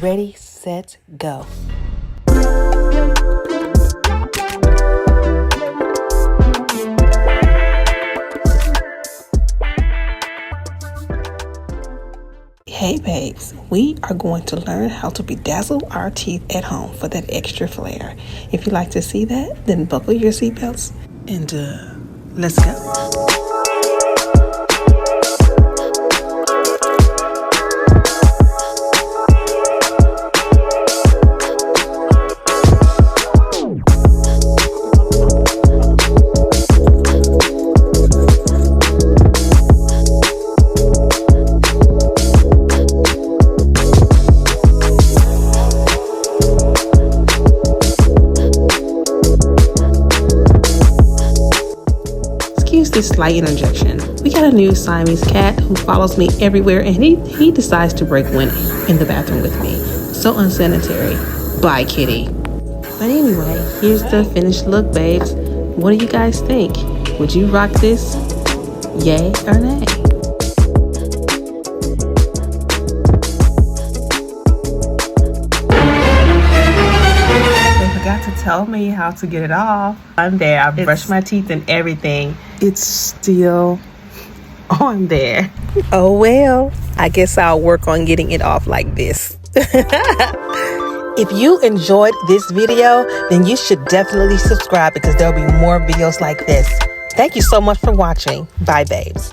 Ready, set, go. Hey babes, we are going to learn how to bedazzle our teeth at home for that extra flair. If you like to see that, then buckle your seatbelts and let's go. Excuse this slight interjection. We got a new Siamese cat who follows me everywhere, and he decides to break one in the bathroom with me. So unsanitary. Bye, kitty. But anyway, here's the finished look, babes. What do you guys think? Would you rock this? Yay or nay? Forgot to tell me how to get it off. I'm there. I brushed my teeth and everything. It's still on there. Oh well, I guess I'll work on getting it off like this. If you enjoyed this video, then you should definitely subscribe because there'll be more videos like this. Thank you so much for watching. Bye, babes.